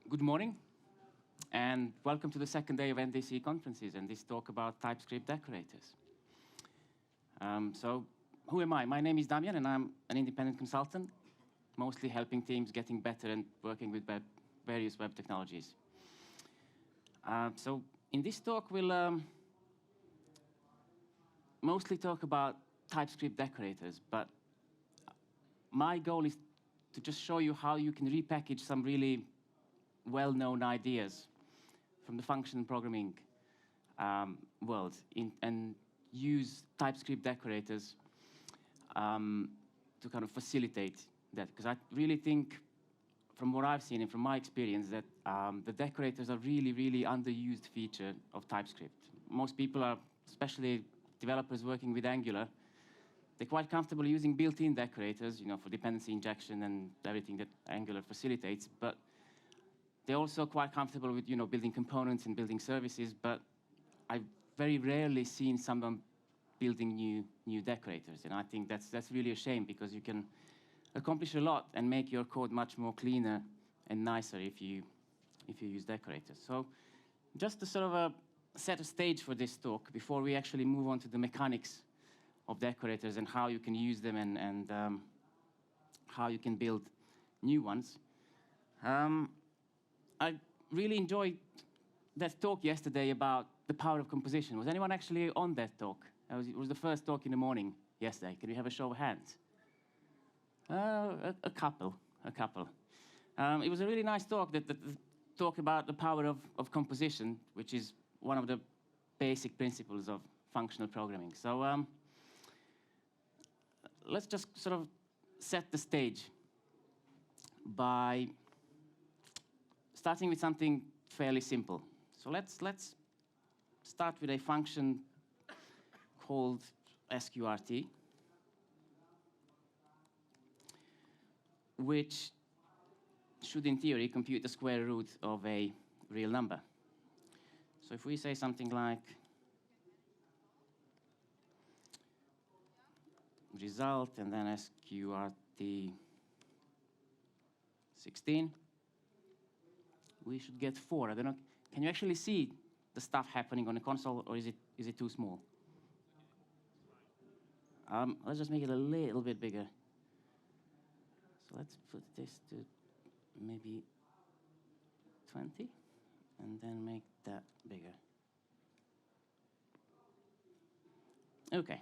Good morning, and welcome to the second day of NDC Conferences and this talk about TypeScript Decorators. So, who am I? My name is Damjan, and I'm an independent consultant, mostly helping teams getting better and working with various web technologies. So, in this talk, we'll mostly talk about TypeScript Decorators, but my goal is to just show you how you can repackage some really well-known ideas from the function programming world and use TypeScript decorators to kind of facilitate that. Because I really think, from what I've seen and from my experience, that the decorators are really, really underused feature of TypeScript. Most people are, especially developers working with Angular, they're quite comfortable using built-in decorators, for dependency injection and everything that Angular facilitates. But they're also quite comfortable with, building components and building services, but I've very rarely seen someone building new decorators, and I think that's really a shame, because you can accomplish a lot and make your code much more cleaner and nicer if you use decorators. So, just to sort of set a stage for this talk before we actually move on to the mechanics of decorators and how you can use them and how you can build new ones. I really enjoyed that talk yesterday about the power of composition. Was anyone actually on that talk? It was the first talk in the morning yesterday. Can we have a show of hands? A couple. It was a really nice talk that talked about the power of composition, which is one of the basic principles of functional programming. So let's just sort of set the stage by starting with something fairly simple. So let's start with a function called sqrt, which should, in theory, compute the square root of a real number. So if we say something like result and then sqrt 16, we should get 4. I don't know. Can you actually see the stuff happening on the console, or is it too small? Let's just make it a little bit bigger. So let's put this to maybe 20, and then make that bigger. Okay.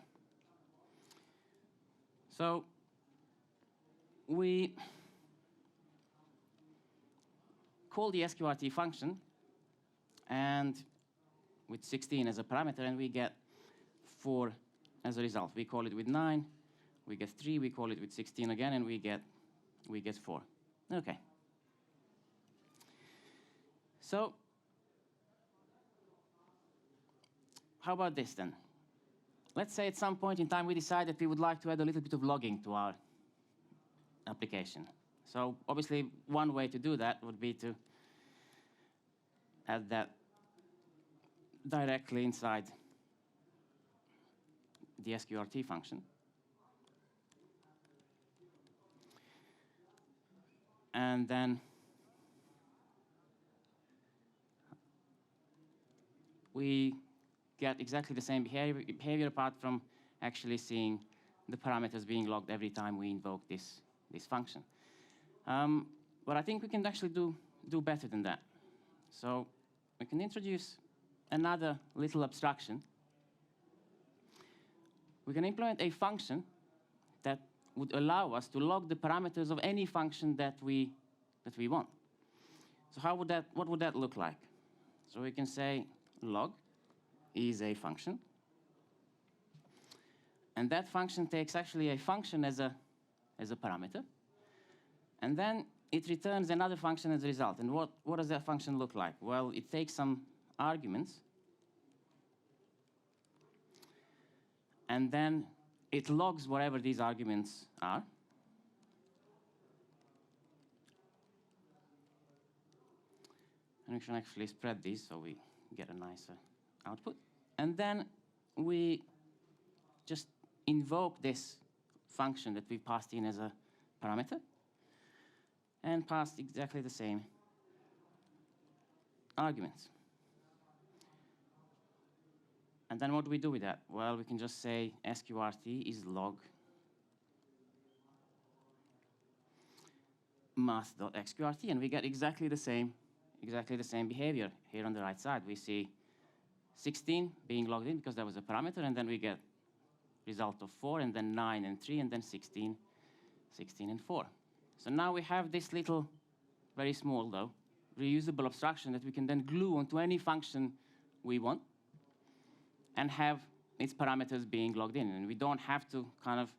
So we call the sqrt function, and with 16 as a parameter, and we get 4 as a result. We call it with 9, we get 3, we call it with 16 again, and we get 4. Okay. So how about this then? Let's say at some point in time we decide that we would like to add a little bit of logging to our application. So obviously, one way to do that would be to add that directly inside the sqrt function. And then we get exactly the same behavior apart from actually seeing the parameters being logged every time we invoke this function. But I think we can actually do better than that. So we can introduce another little abstraction. We can implement a function that would allow us to log the parameters of any function that we want. So what would that look like? So we can say log is a function, and that function takes actually a function as a parameter, and then it returns another function as a result. And what does that function look like? Well, it takes some arguments, and then it logs whatever these arguments are. And we can actually spread these so we get a nicer output. And then we just invoke this function that we passed in as a parameter and passed exactly the same arguments. And then what do we do with that? Well, we can just say sqrt is log math.sqrt, and we get exactly the same behavior. Here on the right side, we see 16 being logged in because that was a parameter, and then we get result of 4, and then 9 and 3, and then 16 and 4. So now we have this little, very small though, reusable abstraction that we can then glue onto any function we want and have its parameters being logged in. And we don't have to kind of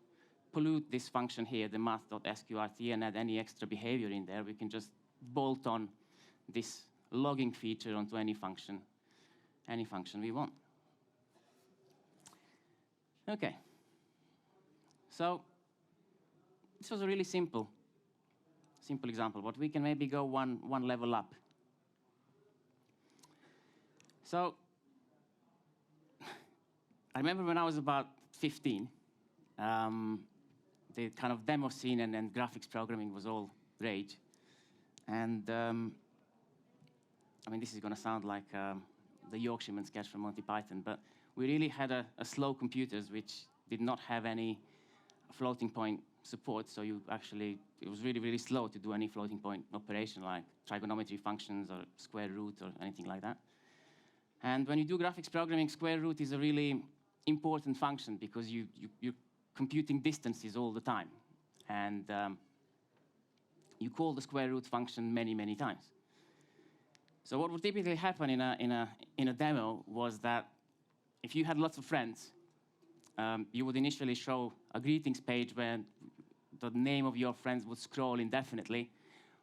pollute this function here, the math.sqrt, and add any extra behavior in there. We can just bolt on this logging feature onto any function we want. Okay. So this was a really simple example, but we can maybe go one level up. So I remember when I was about 15, the kind of demo scene and graphics programming was all rage. And I mean, this is going to sound like the Yorkshireman sketch from Monty Python, but we really had a slow computers which did not have any floating point support, so it was really, really slow to do any floating point operation like trigonometry functions or square root or anything like that. And when you do graphics programming, square root is a really important function because you're computing distances all the time. And you call the square root function many, many times. So what would typically happen in a demo was that if you had lots of friends, you would initially show a greetings page where the name of your friends would scroll indefinitely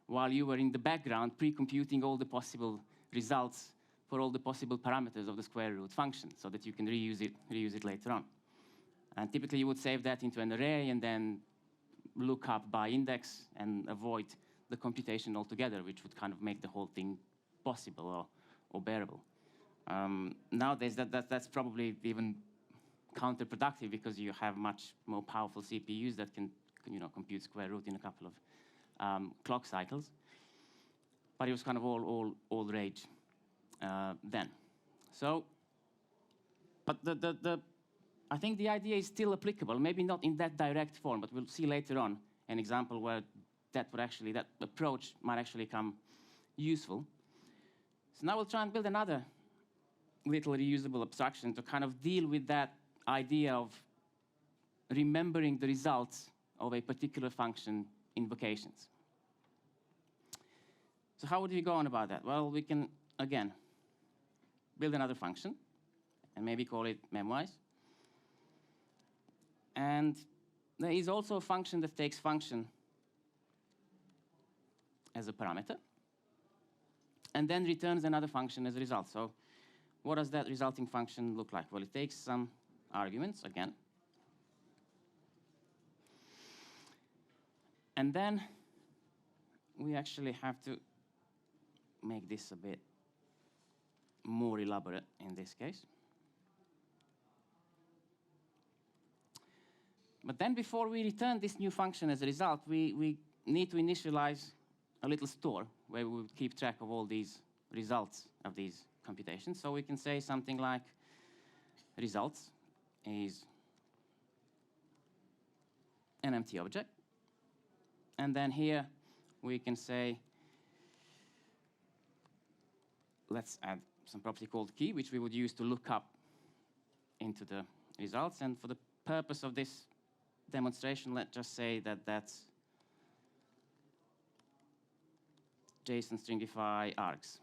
while you were in the background pre-computing all the possible results for all the possible parameters of the square root function so that you can reuse it later on. And typically you would save that into an array and then look up by index and avoid the computation altogether, which would kind of make the whole thing possible or bearable. Nowadays, that's probably even counterproductive because you have much more powerful CPUs that can compute square root in a couple of clock cycles. But it was kind of all rage then. So, but I think the idea is still applicable, maybe not in that direct form, but we'll see later on an example where that approach might actually come useful. So now we'll try and build another little reusable abstraction to kind of deal with that idea of remembering the results of a particular function invocations. So how would we go on about that? Well, we can, again, build another function and maybe call it Memoized. And there is also a function that takes function as a parameter and then returns another function as a result. So what does that resulting function look like? Well, it takes some arguments, again. And then we actually have to make this a bit more elaborate in this case. But then before we return this new function as a result, we need to initialize a little store where we would keep track of all these results of these computations. So we can say something like results is an empty object. And then here we can say, let's add some property called key, which we would use to look up into the results. And for the purpose of this demonstration, let's just say that that's JSON stringify args.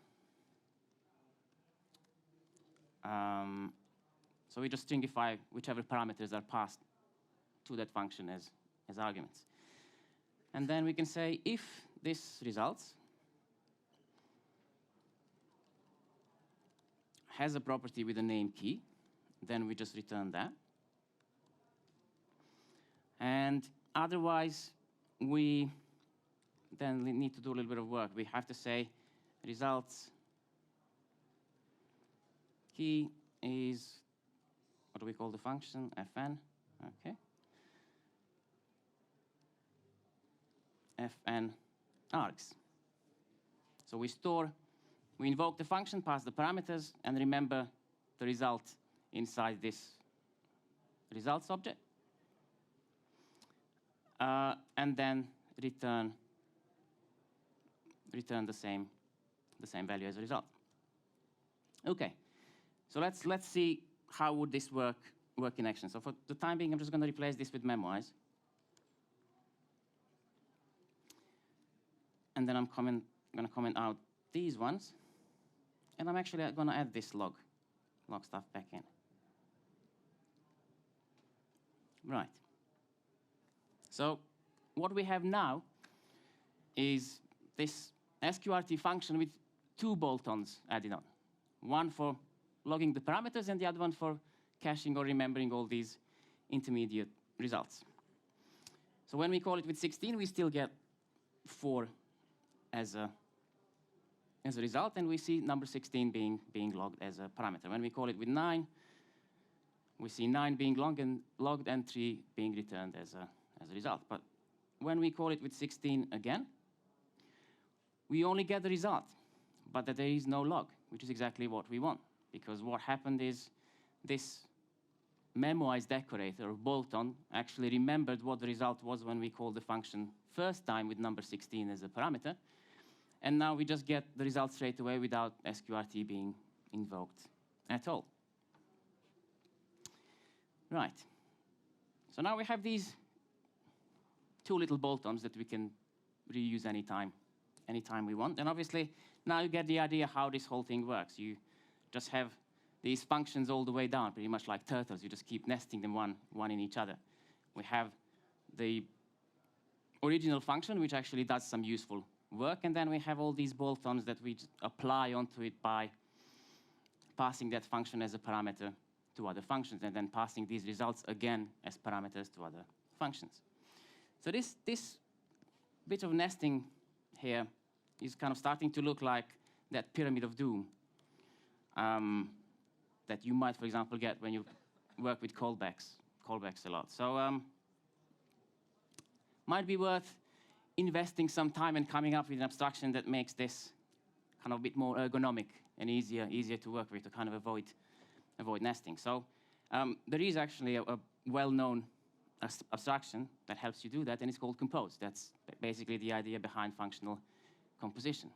So we just stringify whichever parameters are passed to that function as arguments. And then we can say if this results has a property with the name key, then we just return that. And otherwise, we then need to do a little bit of work. We have to say results key is, what do we call the function? fn, okay. fn args. So we store We invoke the function, pass the parameters, and remember the result inside this results object. And then return the same value as a result. Okay, so let's see how would this work in action. So for the time being, I'm just going to replace this with Memoized. And then I'm going to comment out these ones. And I'm actually going to add this log stuff back in. Right. So what we have now is this sqrt function with two bolt-ons added on. One for logging the parameters and the other one for caching or remembering all these intermediate results. So when we call it with 16, we still get 4 as a result, and we see number 16 being logged as a parameter. When we call it with 9, we see 9 being logged and 3 being returned as a result. But when we call it with 16 again, we only get the result, but that there is no log, which is exactly what we want. Because what happened is this Memoized decorator or bolt-on actually remembered what the result was when we called the function first time with number 16 as a parameter. And now we just get the result straight away without sqrt being invoked at all. Right. So now we have these two little bolt-ons that we can reuse anytime we want. And obviously, now you get the idea how this whole thing works. You just have these functions all the way down, pretty much like turtles. You just keep nesting them one in each other. We have the original function, which actually does some useful work, and then we have all these bolt-ons that we apply onto it by passing that function as a parameter to other functions, and then passing these results again as parameters to other functions. So this bit of nesting here is kind of starting to look like that pyramid of doom that you might, for example, get when you work with callbacks a lot. So might be worth investing some time and coming up with an abstraction that makes this kind of a bit more ergonomic and easier to work with to kind of avoid nesting. So there is actually a well-known abstraction that helps you do that, and it's called compose. That's basically the idea behind functional composition.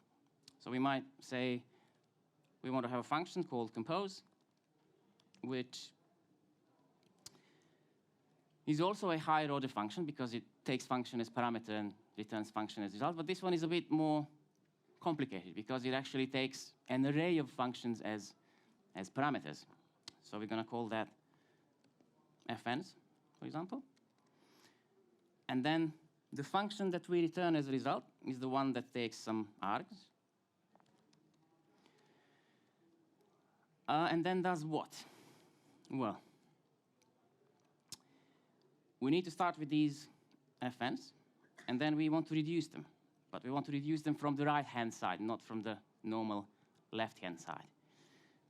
So we might say we want to have a function called compose, which is also a higher order function because it takes function as parameter and returns function as result. But this one is a bit more complicated because it actually takes an array of functions as parameters. So we're going to call that fn's, for example. And then the function that we return as a result is the one that takes some args. And then does what? Well, we need to start with these fn's, and then we want to reduce them. But we want to reduce them from the right-hand side, not from the normal left-hand side.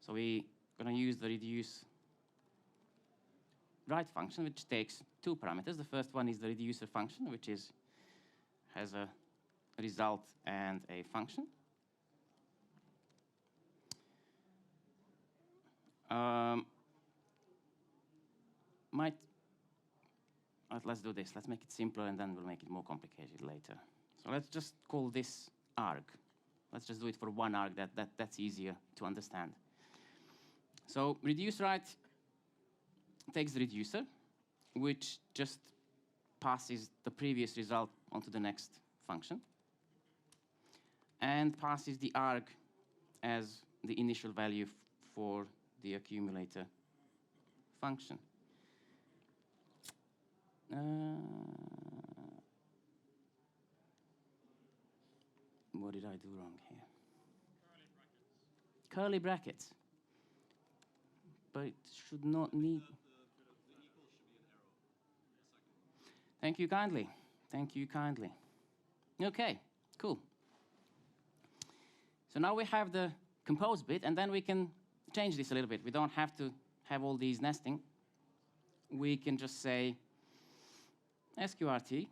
So we're going to use the reduce right function, which takes two parameters. The first one is the reducer function, which has a result and a function. Let's do this. Let's make it simpler, and then we'll make it more complicated later. So let's just call this arg. Let's just do it for one arg. That's easier to understand. So reduce right takes the reducer, which just passes the previous result onto the next function, and passes the arg as the initial value for the accumulator function. What did I do wrong here? Curly brackets. But it should not need. The equal should be an arrow. Thank you kindly. Thank you kindly. Okay, cool. So now we have the compose bit, and then we can change this a little bit. We don't have to have all these nesting. We can just say sqrt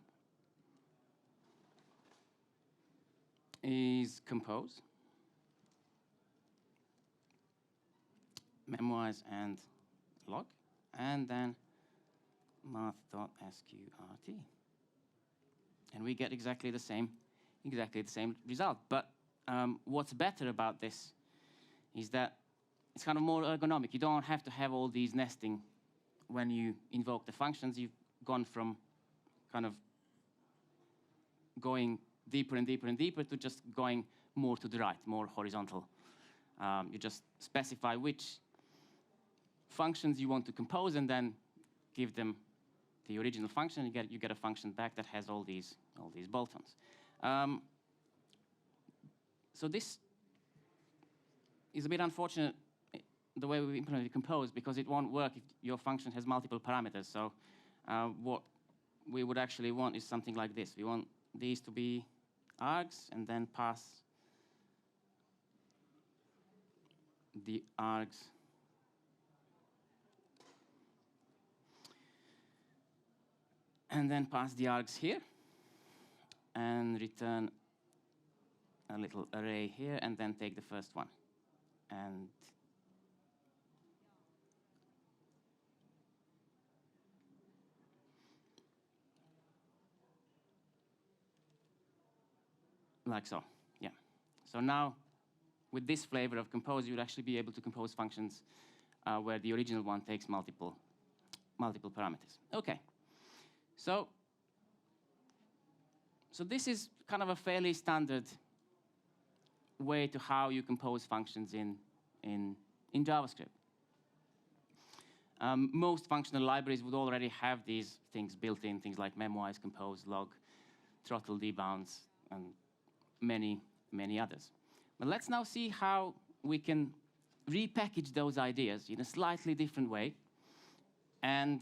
is compose. Memoized and log, and then math.sqrt. And we get exactly the same result. But what's better about this is that it's kind of more ergonomic. You don't have to have all these nesting when you invoke the functions. You've gone from kind of going deeper and deeper and deeper to just going more to the right, more horizontal. You just specify which functions you want to compose and then give them the original function. You get a function back that has all these bolt-ons. So this is a bit unfortunate, the way we implemented compose, because it won't work if your function has multiple parameters. So what we would actually want is something like this. We want these to be args and then pass the args here and return a little array here and then take the first one. And like so, yeah. So now, with this flavor of compose, you'd actually be able to compose functions where the original one takes multiple parameters. Okay. So this is kind of a fairly standard way to how you compose functions in JavaScript. Most functional libraries would already have these things built in, things like Memoized, compose, log, throttle, debounce, and many others. But let's now see how we can repackage those ideas in a slightly different way and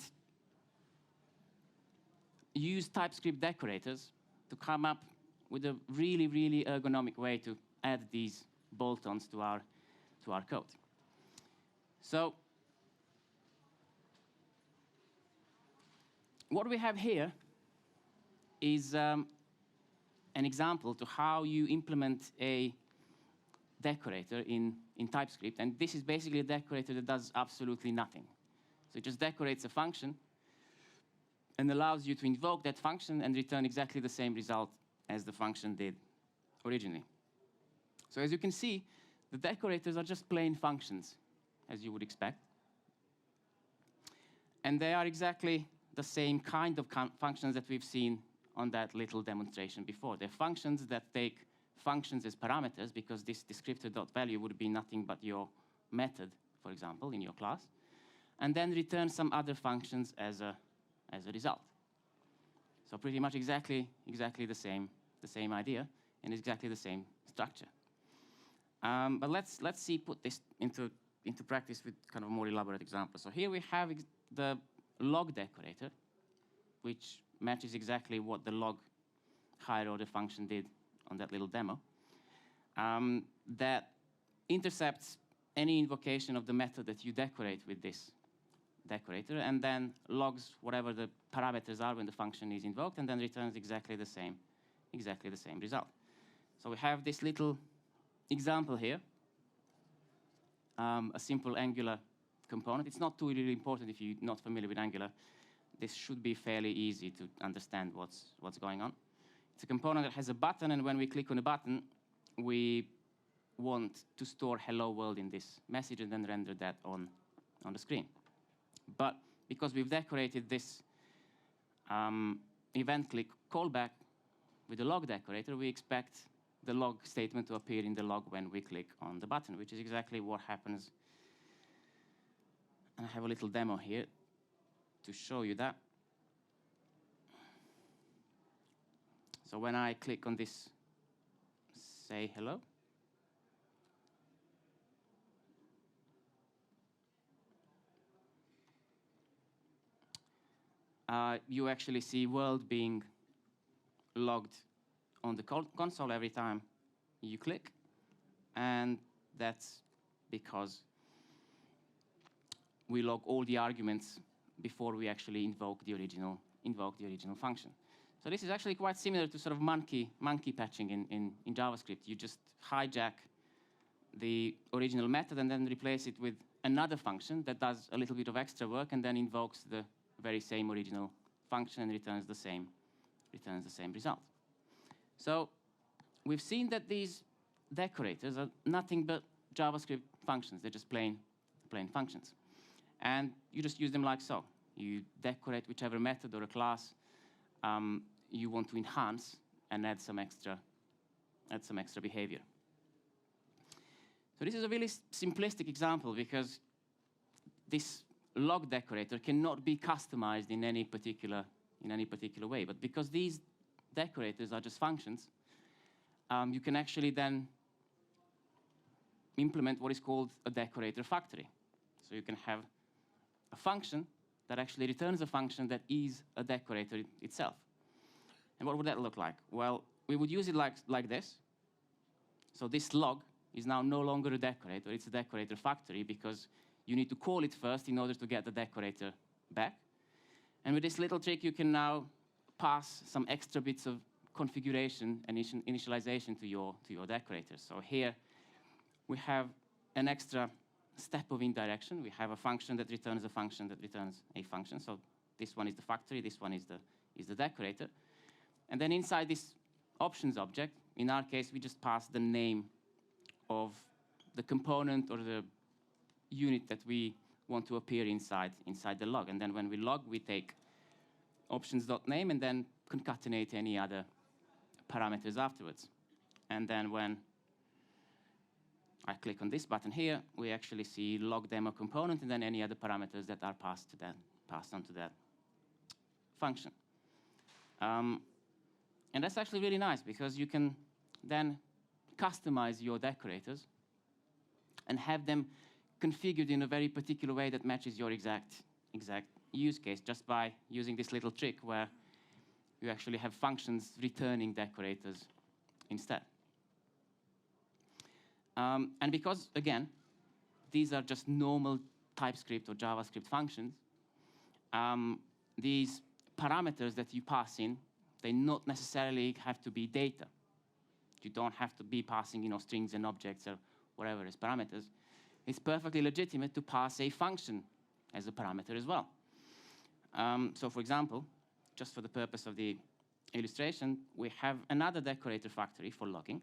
use TypeScript decorators to come up with a really, really ergonomic way to add these bolt-ons to our code. So what we have here is an example to how you implement a decorator in TypeScript. And this is basically a decorator that does absolutely nothing. So it just decorates a function and allows you to invoke that function and return exactly the same result as the function did originally. So as you can see, the decorators are just plain functions, as you would expect. And they are exactly the same kind of functions that we've seen on that little demonstration before. They're functions that take functions as parameters, because this descriptor.value would be nothing but your method, for example, in your class, and then return some other functions as a result. So pretty much exactly the same idea and exactly the same structure. But let's see put this into practice with kind of a more elaborate example. So here we have the log decorator, which matches exactly what the log higher order function did on that little demo, that intercepts any invocation of the method that you decorate with this decorator, and then logs whatever the parameters are when the function is invoked, and then returns exactly the same result. So we have this little example here, a simple Angular component. It's not too really important if you're not familiar with Angular. This should be fairly easy to understand what's going on. It's a component that has a button, and when we click on a button, we want to store hello world in this message and then render that on the screen. But because we've decorated this event click callback with the log decorator, we expect the log statement to appear in the log when we click on the button, which is exactly what happens. And I have a little demo here to show you that. So when I click on this, say hello, you actually see world being logged on the console every time you click, and that's because we log all the arguments before we actually invoke the original function. So this is actually quite similar to sort of monkey patching in JavaScript. You just hijack the original method and then replace it with another function that does a little bit of extra work and then invokes the very same original function and returns the same result. So we've seen that these decorators are nothing but JavaScript functions. They're just plain functions. And you just use them like so. You decorate whichever method or a class you want to enhance and add some extra behavior. So this is a really simplistic example because this log decorator cannot be customized in any particular way. But because these decorators are just functions, you can actually then implement what is called a decorator factory. So you can have a function that actually returns a function that is a decorator itself. And what would that look like? Well, we would use it like this. So this log is now no longer a decorator. It's a decorator factory because you need to call it first in order to get the decorator back. And with this little trick, you can now pass some extra bits of configuration and initialization to your decorators. So here we have an extra step of indirection. We have a function that returns a function that returns a function. So this one is the factory, this one is the decorator. And then inside this options object, in our case, we just pass the name of the component or the unit that we want to appear inside the log. And then when we log, we take options.name and then concatenate any other parameters afterwards. And then when I click on this button here, we actually see log demo component and then any other parameters that are passed on to that function. And that's actually really nice because you can then customize your decorators and have them configured in a very particular way that matches your exact use case just by using this little trick where you actually have functions returning decorators instead. And because, again, these are just normal TypeScript or JavaScript functions, these parameters that you pass in, they not necessarily have to be data. You don't have to be passing, strings and objects or whatever as parameters. It's perfectly legitimate to pass a function as a parameter as well. So, for example, just for the purpose of the illustration, we have another decorator factory for logging,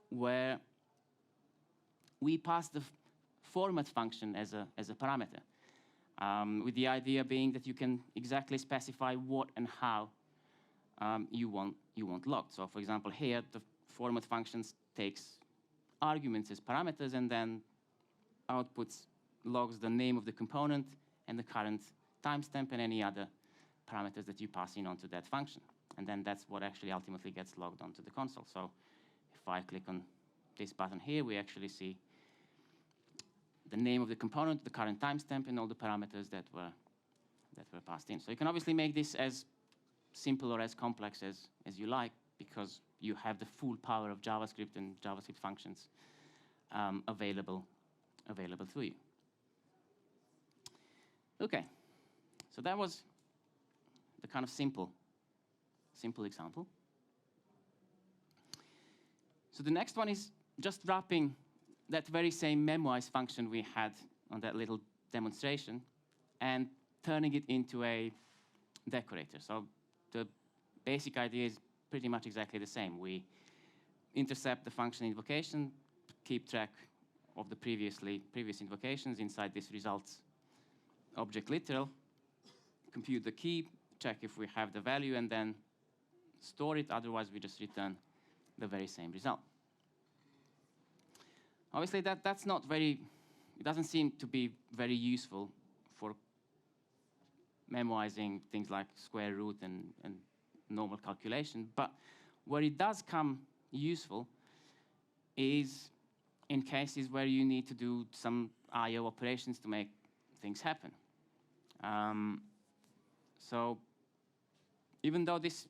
where we pass the format function as a parameter, with the idea being that you can exactly specify what and how you want logged. So, for example, here the format function takes arguments as parameters and then logs the name of the component and the current timestamp and any other parameters that you pass in onto that function. And then that's what actually ultimately gets logged onto the console. So if I click on this button here, we actually see the name of the component, the current timestamp, and all the parameters that were passed in. So you can obviously make this as simple or as complex as you like, because you have the full power of JavaScript and JavaScript functions available to you. Okay, so that was the kind of simple example. So the next one is just wrapping that very same Memoized function we had on that little demonstration and turning it into a decorator. So the basic idea is pretty much exactly the same. We intercept the function invocation, keep track of the previous invocations inside this results object literal, compute the key, check if we have the value, and then store it. Otherwise, we just return the very same result. Obviously, that's not very, it doesn't seem to be very useful for memoizing things like square root and normal calculation. But where it does come useful is in cases where you need to do some I/O operations to make things happen. So even though this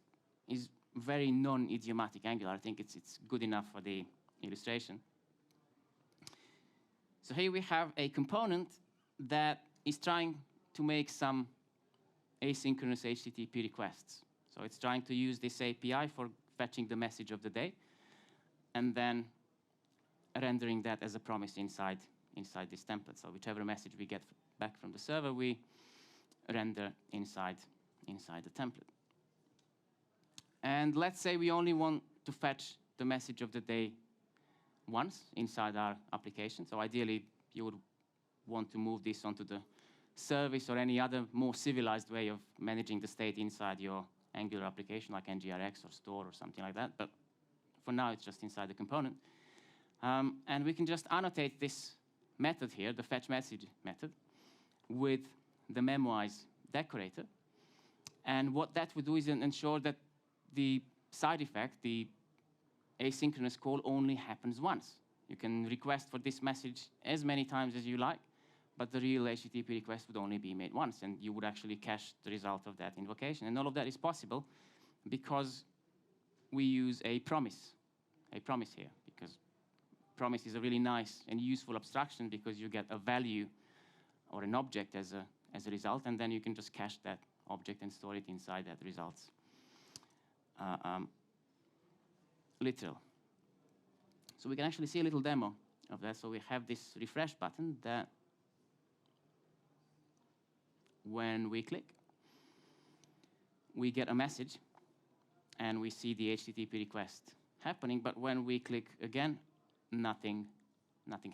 is very non-idiomatic Angular, I think it's good enough for the illustration. So here we have a component that is trying to make some asynchronous HTTP requests. So it's trying to use this API for fetching the message of the day and then rendering that as a promise inside this template. So whichever message we get back from the server, we render inside the template. And let's say we only want to fetch the message of the day once inside our application. So ideally, you would want to move this onto the service or any other more civilized way of managing the state inside your Angular application, like NGRX or store or something like that. But for now, it's just inside the component. And we can just annotate this method here, the fetch message method, with the Memoized decorator. And what that would do is ensure that the side effect, the asynchronous call, only happens once. You can request for this message as many times as you like, but the real HTTP request would only be made once, and you would actually cache the result of that invocation. And all of that is possible because we use a promise here, because promise is a really nice and useful abstraction because you get a value or an object as a result, and then you can just cache that object and store it inside that results literal. So we can actually see a little demo of that. So we have this refresh button that when we click, we get a message and we see the HTTP request happening. But when we click again, nothing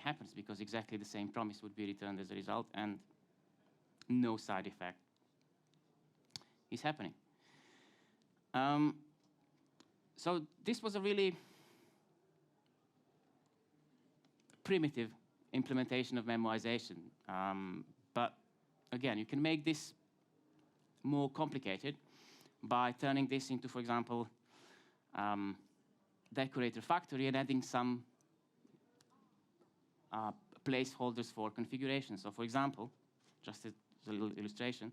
happens because exactly the same promise would be returned as a result and no side effect is happening. So this was a really primitive implementation of memoization. But again, you can make this more complicated by turning this into, for example, Decorator factory and adding some placeholders for configuration. So for example, just as a little illustration,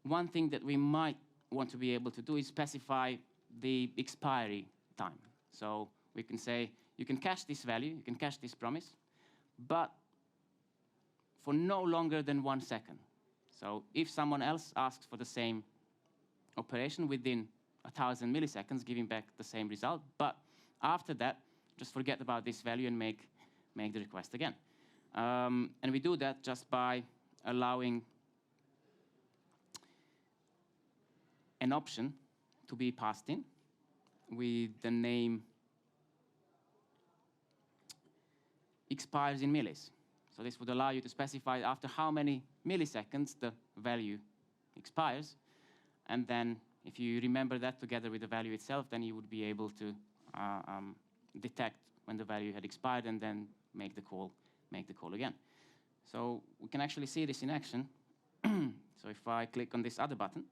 one thing that we might want to be able to do is specify the expiry time. So we can say, you can cache this value, you can cache this promise, but for no longer than 1 second. So if someone else asks for the same operation within 1,000 milliseconds, giving back the same result, but after that, just forget about this value and make the request again. And we do that just by allowing an option to be passed in with the name expires in millis. So this would allow you to specify after how many milliseconds the value expires. And then if you remember that together with the value itself, then you would be able to detect when the value had expired and then make the call again. So we can actually see this in action. So if I click on this other button,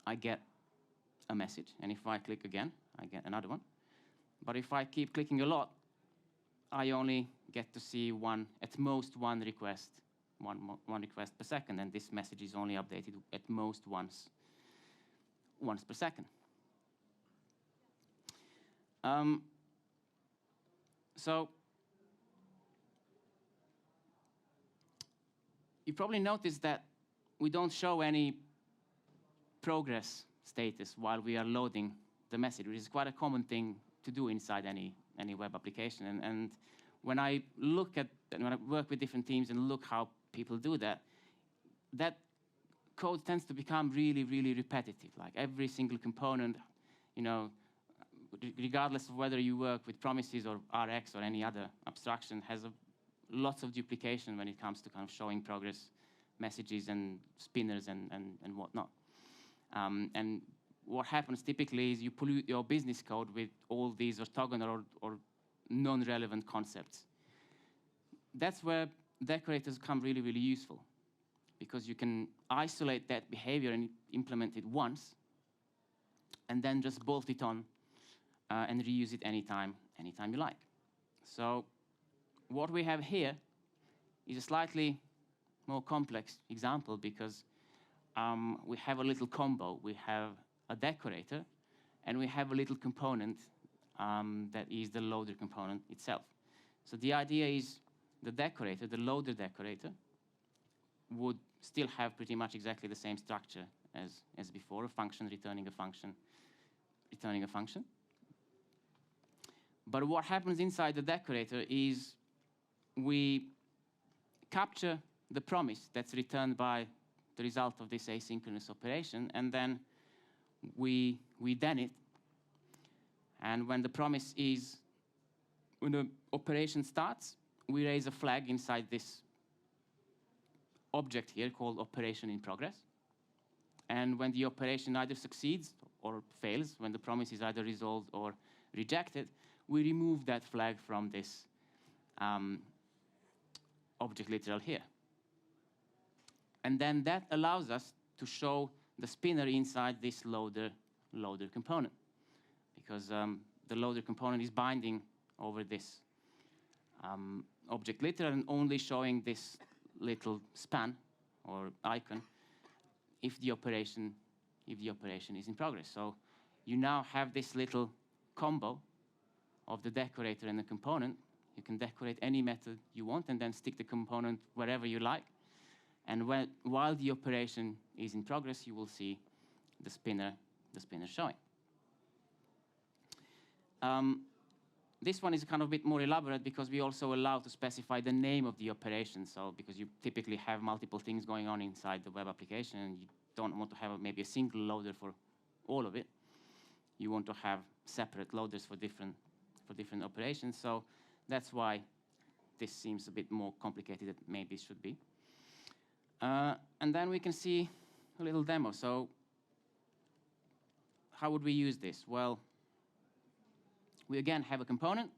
I get a message. And if I click again, I get another one. But if I keep clicking a lot, I only get to see at most one request per second. And this message is only updated at most once per second. So you probably noticed that we don't show any progress status while we are loading the message, which is quite a common thing to do inside any web application. And when I work with different teams and look how people do that, that code tends to become really, really repetitive. Like every single component, regardless of whether you work with promises or RX or any other abstraction, has lots of duplication when it comes to kind of showing progress messages and spinners and whatnot. And what happens typically is you pollute your business code with all these orthogonal or non-relevant concepts. That's where decorators come really, really useful, because you can isolate that behavior and implement it once, and then just bolt it on and reuse it anytime you like. So what we have here is a slightly more complex example, because we have a little combo. We have a decorator, and we have a little component that is the loader component itself. So the idea is the decorator, the loader decorator, would still have pretty much exactly the same structure as before, a function returning a function, returning a function. But what happens inside the decorator is we capture the promise that's returned by the result of this asynchronous operation, and then we then it. And when the promise is, when the operation starts, we raise a flag inside this object here called operation in progress. And when the operation either succeeds or fails, when the promise is either resolved or rejected, we remove that flag from this object literal here. And then that allows us to show the spinner inside this loader component, because the loader component is binding over this object literal and only showing this little span or icon if the operation is in progress. So you now have this little combo of the decorator and the component. You can decorate any method you want and then stick the component wherever you like. And while the operation is in progress, you will see the spinner showing. This one is kind of a bit more elaborate because we also allow to specify the name of the operation. So because you typically have multiple things going on inside the web application, and you don't want to have maybe a single loader for all of it. You want to have separate loaders for different operations. So that's why this seems a bit more complicated than maybe it should be. And then we can see a little demo. So how would we use this? Well, we again have a component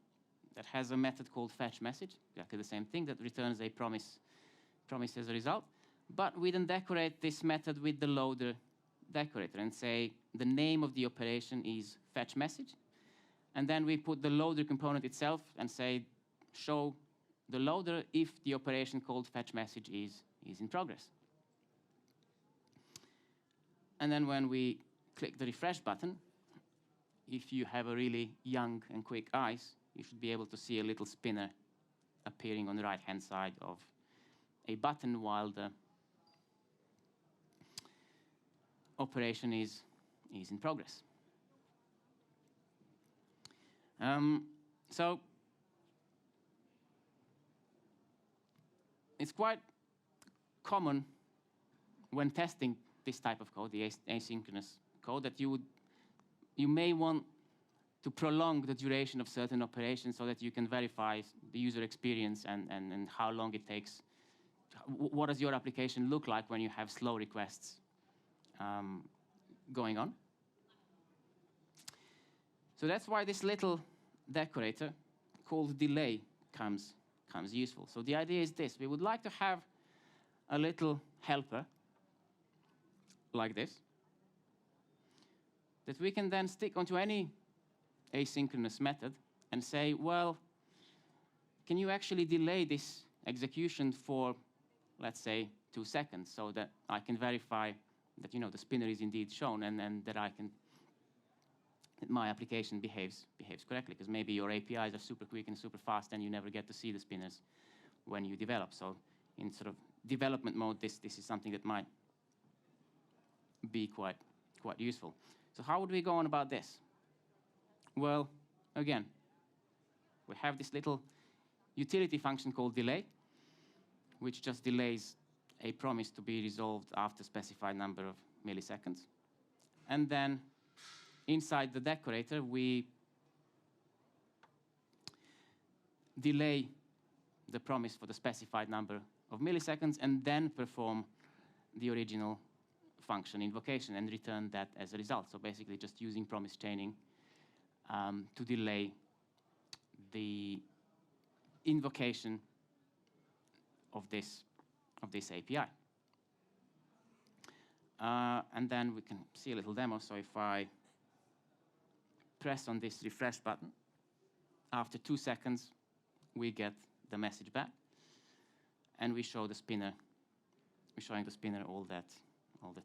that has a method called fetchMessage, exactly the same thing, that returns a promise as a result. But we then decorate this method with the loader decorator and say the name of the operation is fetchMessage. And then we put the loader component itself and say show the loader if the operation called fetchMessage is in progress. And then when we click the refresh button, if you have a really young and quick eyes, you should be able to see a little spinner appearing on the right-hand side of a button while the operation is in progress. So it's quite common when testing this type of code, the asynchronous code, that you may want to prolong the duration of certain operations so that you can verify the user experience and how long it takes. What does your application look like when you have slow requests going on? So that's why this little decorator called delay comes useful. So the idea is this: we would like to have a little helper like this that we can then stick onto any asynchronous method and say, well, can you actually delay this execution for, let's say, 2 seconds, so that I can verify that the spinner is indeed shown, and that that my application behaves correctly, because maybe your APIs are super quick and super fast and you never get to see the spinners when you develop. So in sort of development mode, this is something that might be quite useful. So how would we go on about this? Well, again, we have this little utility function called delay, which just delays a promise to be resolved after a specified number of milliseconds. And then inside the decorator, we delay the promise for the specified number of milliseconds and then perform the original function invocation and return that as a result. So basically just using promise chaining to delay the invocation of this API. And then we can see a little demo. So if I press on this refresh button, after 2 seconds, we get the message back, and we show the spinner. We're showing the spinner all the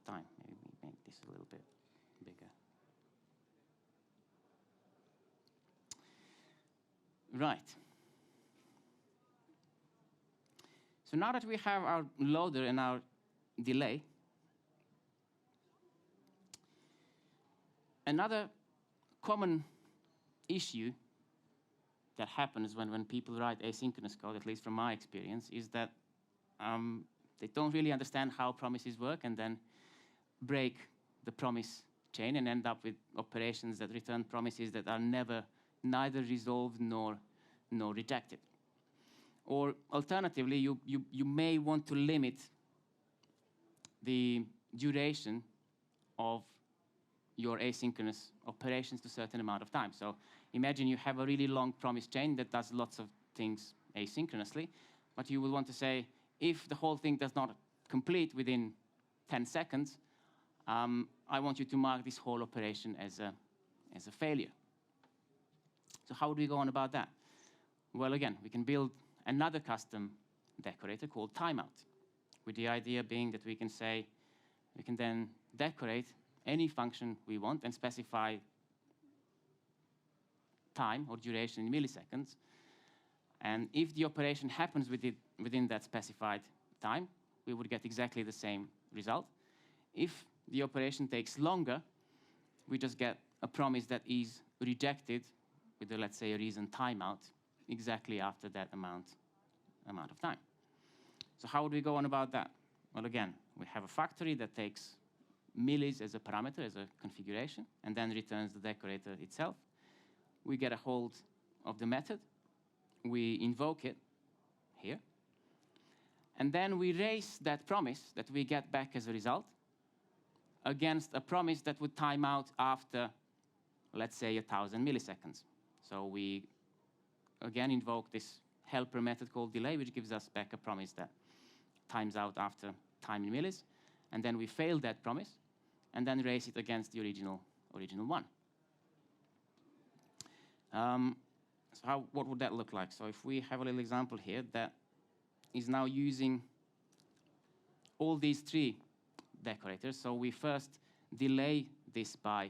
time. Maybe make this a little bit bigger. Right. So now that we have our loader and our delay, another common issue that happens when people write asynchronous code, at least from my experience, is that they don't really understand how promises work and then break the promise chain and end up with operations that return promises that are neither resolved nor rejected. Or alternatively, you may want to limit the duration of your asynchronous operations to a certain amount of time. So imagine you have a really long promise chain that does lots of things asynchronously, but you will want to say, if the whole thing does not complete within 10 seconds, I want you to mark this whole operation as a failure. So how do we go on about that? Well, again, we can build another custom decorator called Timeout, with the idea being that we can say, we can then decorate any function we want and specify time or duration in milliseconds. And if the operation happens within that specified time, we would get exactly the same result. If the operation takes longer, we just get a promise that is rejected with, let's say, a reason timeout exactly after that amount of time. So how do we go on about that? Well, again, we have a factory that takes millis as a parameter, as a configuration, and then returns the decorator itself. We get a hold of the method. We invoke it here. And then we raise that promise that we get back as a result against a promise that would time out after, let's say, 1,000 milliseconds. So we, again, invoke this helper method called delay, which gives us back a promise that times out after time in millis. And then we fail that promise, and then raise it against the original one. So what would that look like? So if we have a little example here that is now using all these three decorators. So we first delay this by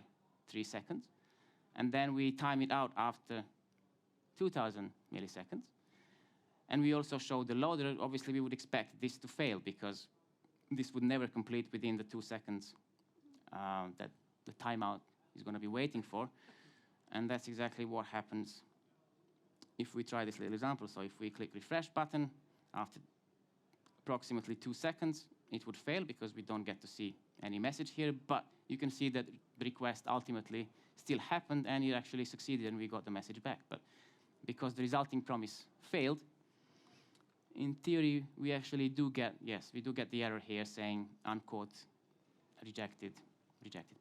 3 seconds, and then we time it out after 2,000 milliseconds. And we also show the loader. Obviously, we would expect this to fail because this would never complete within the 2 seconds that the timeout is going to be waiting for. And that's exactly what happens if we try this little example. So if we click refresh button, after approximately 2 seconds, it would fail because we don't get to see any message here. But you can see that the request ultimately still happened, and it actually succeeded, and we got the message back. But because the resulting promise failed, in theory, we actually do get, yes, we do get the error here saying unquote rejected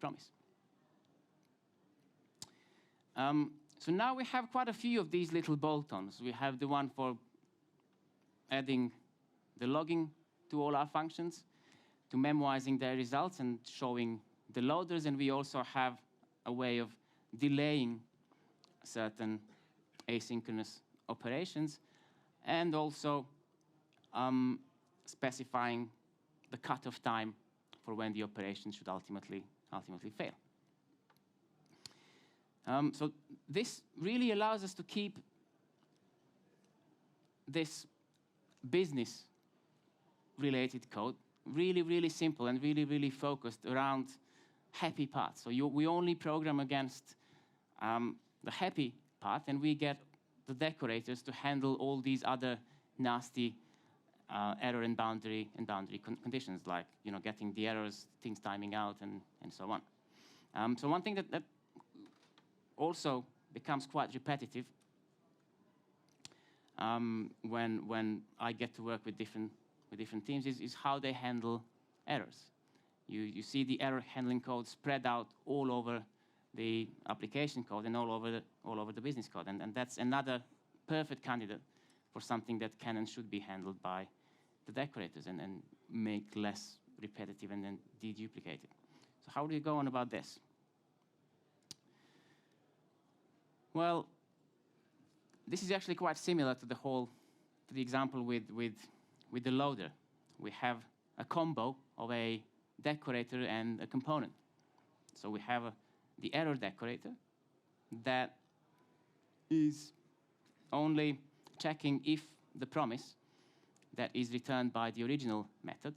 promise. So now we have quite a few of these little bolt-ons. We have the one for adding the logging to all our functions, to memoizing their results and showing the loaders, and we also have a way of delaying certain asynchronous operations, and also specifying the cutoff time for when the operation should ultimately fail. So this really allows us to keep this business-related code really, really simple and really, really focused around happy parts. So we only program against the happy part, and we get the decorators to handle all these other nasty error and boundary conditions, like getting the errors, things timing out, and so on. So one thing that also becomes quite repetitive when I get to work with different teams is how they handle errors. You see the error handling code spread out all over the application code and all over the business code, and that's another perfect candidate for something that can and should be handled by the decorators and make less repetitive and then deduplicated. So how do you go on about this? Well, this is actually quite similar to the example with the loader. We have a combo of a decorator and a component. So we have the error decorator that is only checking if the promise that is returned by the original method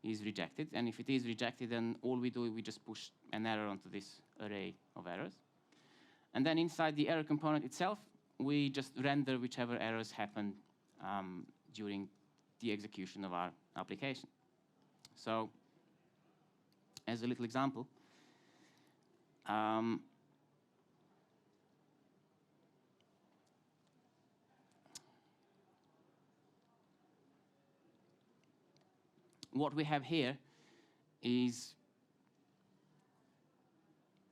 is rejected. And if it is rejected, then all we do is we just push an error onto this array of errors. And then inside the error component itself, we just render whichever errors happen during the execution of our application. So, as a little example, what we have here is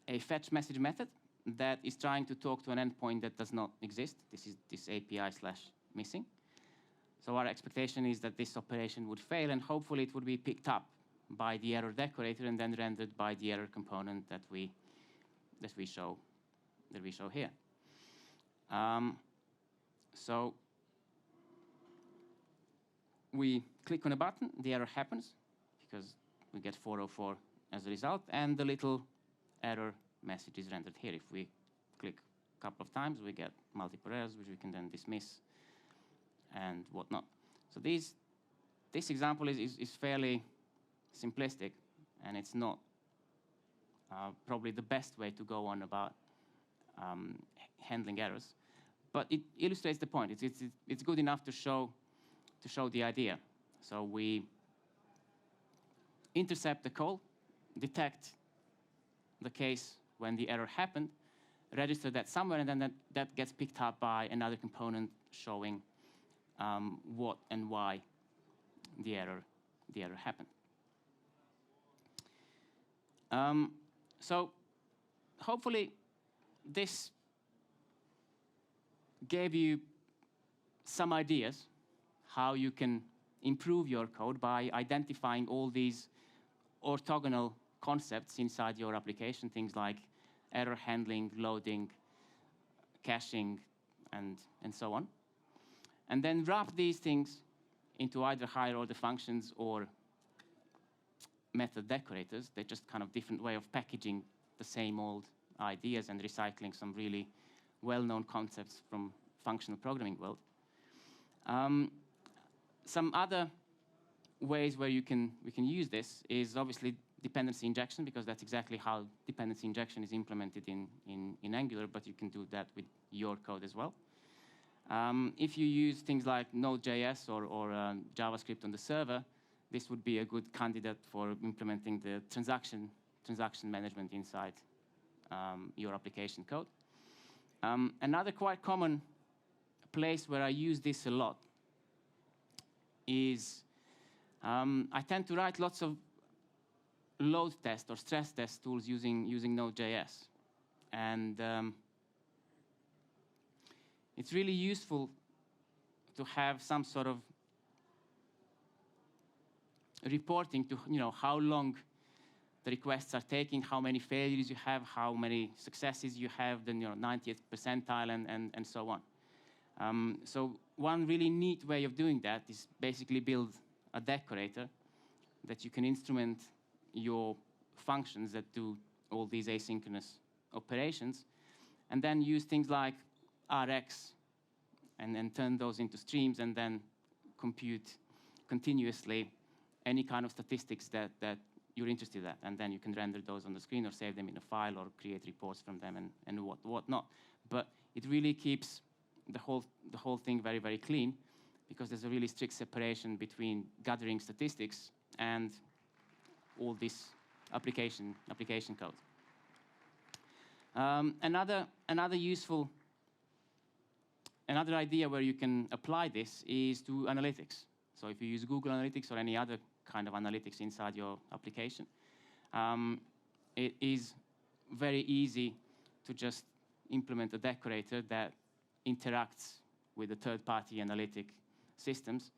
a fetch message method that is trying to talk to an endpoint that does not exist. This is this API/missing. So our expectation is that this operation would fail, and hopefully it would be picked up by the error decorator and then rendered by the error component that we show here. So we click on a button, the error happens because we get 404 as a result, and the little error message is rendered here. If we click a couple of times, we get multiple errors, which we can then dismiss and whatnot. So this example is fairly simplistic, and it's not probably the best way to go on about handling errors, but it illustrates the point. It's good enough to show the idea. So we intercept the call, detect the case when the error happened, register that somewhere, and then that gets picked up by another component showing what and why the error happened. So hopefully this gave you some ideas how you can improve your code by identifying all these orthogonal concepts inside your application, things like error handling, loading, caching, and so on. And then wrap these things into either higher order functions or method decorators. They're just kind of different way of packaging the same old ideas and recycling some really well-known concepts from functional programming world. Some other ways where we can use this is obviously dependency injection, because that's exactly how dependency injection is implemented in Angular, but you can do that with your code as well. If you use things like Node.js or JavaScript on the server, this would be a good candidate for implementing the transaction management inside your application code. Another quite common place where I use this a lot is I tend to write lots of load test or stress test tools using Node.js. And it's really useful to have some sort of reporting to how long the requests are taking, how many failures you have, how many successes you have, the 90th percentile, and so on. So one really neat way of doing that is basically build a decorator that you can instrument your functions that do all these asynchronous operations, and then use things like Rx and turn those into streams, and then compute continuously any kind of statistics that you're interested in, and then you can render those on the screen or save them in a file or create reports from them and whatnot. But it really keeps the whole thing very, very clean, because there's a really strict separation between gathering statistics and all this application code. Another idea where you can apply this is to analytics. So if you use Google Analytics or any other kind of analytics inside your application, it is very easy to just implement a decorator that interacts with the third-party analytic systems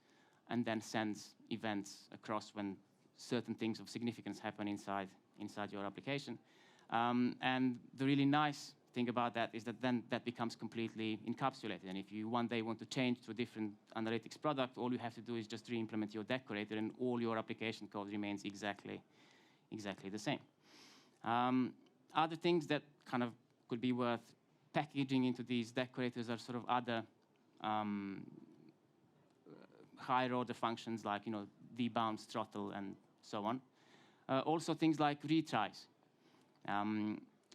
and then sends events across when certain things of significance happen inside your application. And the really nice thing about that is that then that becomes completely encapsulated. And if you one day want to change to a different analytics product, all you have to do is just re-implement your decorator, and all your application code remains exactly the same. Other things that kind of could be worth packaging into these decorators are sort of other higher order functions like debounce, throttle, and so on. Also things like retries.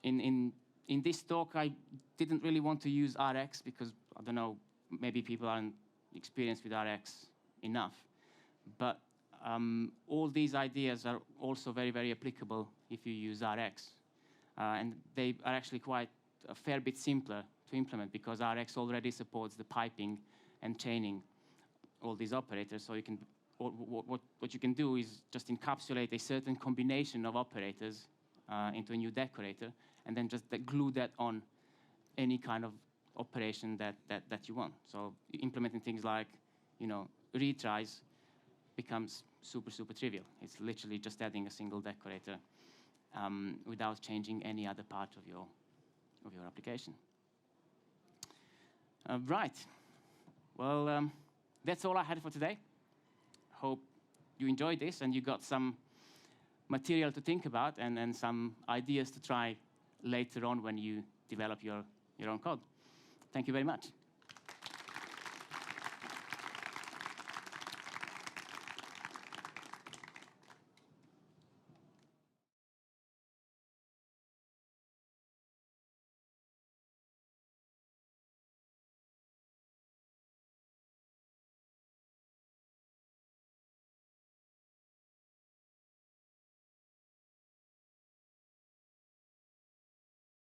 In in this talk, I didn't really want to use RX because, I don't know, maybe people aren't experienced with RX enough. But all these ideas are also very, very applicable if you use RX. And they are actually quite a fair bit simpler to implement because RX already supports the piping and chaining all these operators. So you can, what you can do is just encapsulate a certain combination of operators into a new decorator, and then just glue that on any kind of operation that you want. So implementing things like, retries becomes super, super trivial. It's literally just adding a single decorator without changing any other part of your application. Right. Well, that's all I had for today. Hope you enjoyed this and you got some material to think about and some ideas to try later on when you develop your own code. Thank you very much.